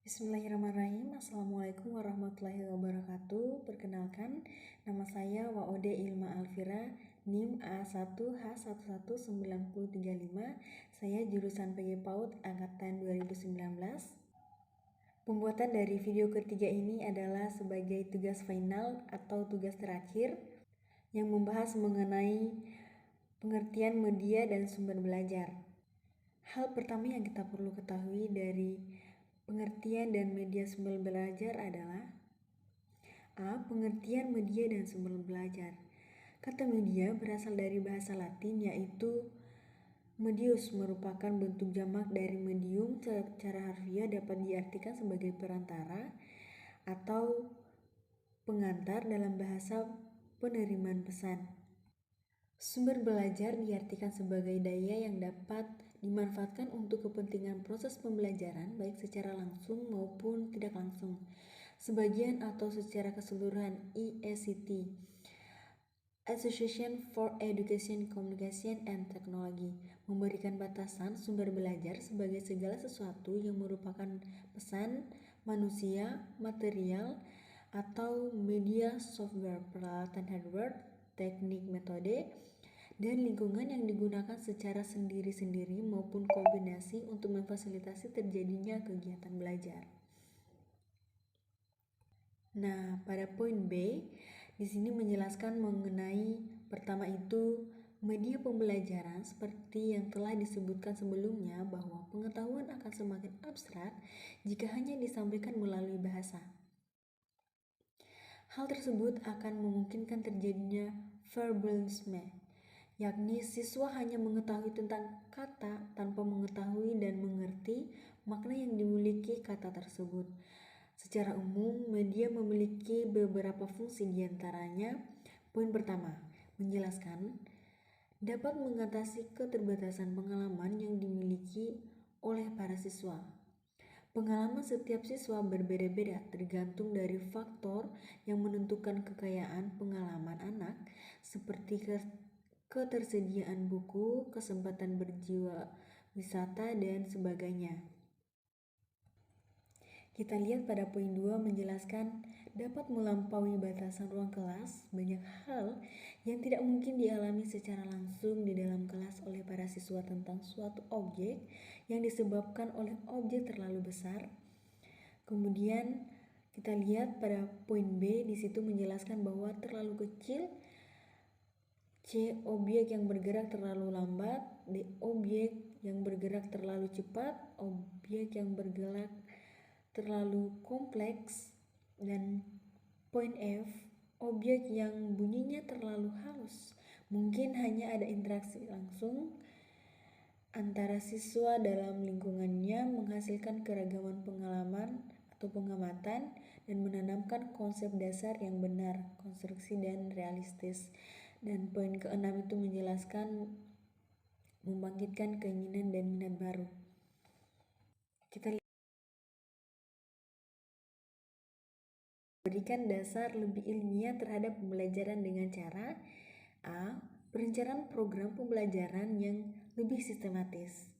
Bismillahirrahmanirrahim. Assalamualaikum warahmatullahi wabarakatuh. Perkenalkan, nama saya Waode Ilma Alfira, NIM A1H11935. Saya jurusan PG PAUD angkatan 2019. Pembuatan dari video ketiga ini adalah sebagai tugas final atau tugas terakhir yang membahas mengenai pengertian media dan sumber belajar. Hal pertama yang kita perlu ketahui dari pengertian dan media sumber belajar adalah A. Pengertian media dan sumber belajar. Kata media berasal dari bahasa Latin yaitu medius, merupakan bentuk jamak dari medium. Secara harfiah dapat diartikan sebagai perantara atau pengantar dalam bahasa penerimaan pesan. Sumber belajar diartikan sebagai daya yang dapat dimanfaatkan untuk kepentingan proses pembelajaran baik secara langsung maupun tidak langsung. Sebagian atau secara keseluruhan ICT, Association for Education, Communication and Technology, memberikan batasan sumber belajar sebagai segala sesuatu yang merupakan pesan, manusia, material, atau media, software, peralatan hardware, teknik, metode, dan lingkungan yang digunakan secara sendiri-sendiri maupun kombinasi untuk memfasilitasi terjadinya kegiatan belajar. Nah, pada poin B, di sini menjelaskan mengenai pertama itu media pembelajaran seperti yang telah disebutkan sebelumnya bahwa pengetahuan akan semakin abstrak jika hanya disampaikan melalui bahasa. Hal tersebut akan memungkinkan terjadinya verbalisme, yakni siswa hanya mengetahui tentang kata tanpa mengetahui dan mengerti makna yang dimiliki kata tersebut. Secara umum, media memiliki beberapa fungsi diantaranya. Poin pertama, menjelaskan dapat mengatasi keterbatasan pengalaman yang dimiliki oleh para siswa. Pengalaman setiap siswa berbeda-beda tergantung dari faktor yang menentukan kekayaan pengalaman anak seperti ketersediaan buku, kesempatan berjiwa wisata, dan sebagainya. Kita lihat pada poin 2 menjelaskan dapat melampaui batasan ruang kelas. Banyak hal yang tidak mungkin dialami secara langsung di dalam kelas oleh para siswa tentang suatu objek yang disebabkan oleh objek terlalu besar. Kemudian kita lihat pada poin B, di situ menjelaskan bahwa terlalu kecil. C. Objek yang bergerak terlalu lambat. D. Objek yang bergerak terlalu cepat. Objek yang bergerak terlalu kompleks. Dan poin F, objek yang bunyinya terlalu halus. Mungkin hanya ada interaksi langsung antara siswa dalam lingkungannya, menghasilkan keragaman pengalaman atau pengamatan dan menanamkan konsep dasar yang benar, konstruksi dan realistis. Dan poin ke-6 itu menjelaskan membangkitkan keinginan dan minat baru. Kita berikan dasar lebih ilmiah terhadap pembelajaran dengan cara A. Perencanaan program pembelajaran yang lebih sistematis.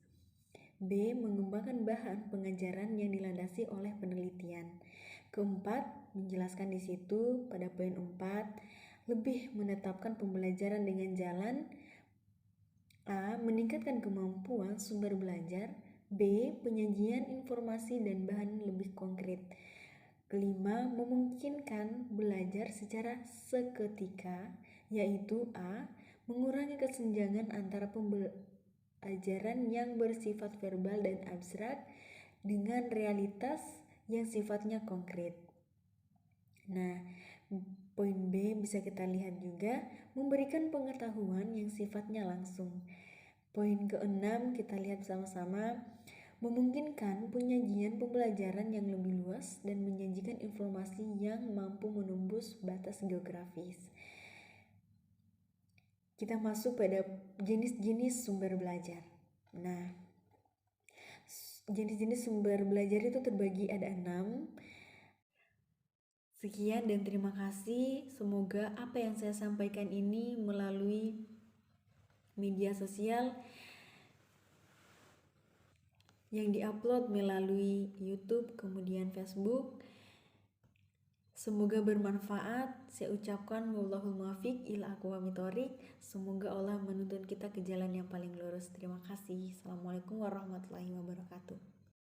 B. Mengembangkan bahan pengajaran yang dilandasi oleh penelitian. Keempat, menjelaskan di situ pada poin 4, lebih menetapkan pembelajaran dengan jalan A. Meningkatkan kemampuan sumber belajar. B. Penyajian informasi dan bahan lebih konkret. Kelima, memungkinkan belajar secara seketika, yaitu A. Mengurangi kesenjangan antara pembelajaran yang bersifat verbal dan abstrak dengan realitas yang sifatnya konkret. Nah, poin B bisa kita lihat juga memberikan pengetahuan yang sifatnya langsung. Poin ke-6 kita lihat sama-sama, memungkinkan penyajian pembelajaran yang lebih luas dan menyajikan informasi yang mampu menembus batas geografis. Kita masuk pada jenis-jenis sumber belajar. Nah, jenis-jenis sumber belajar itu terbagi ada 6. Sekian dan terima kasih. Semoga apa yang saya sampaikan ini melalui media sosial yang diupload melalui YouTube, kemudian Facebook. Semoga bermanfaat. Saya ucapkan wallahul muwaffiq ila aqwamit thoriq. Semoga Allah menuntun kita ke jalan yang paling lurus. Terima kasih. Assalamualaikum warahmatullahi wabarakatuh.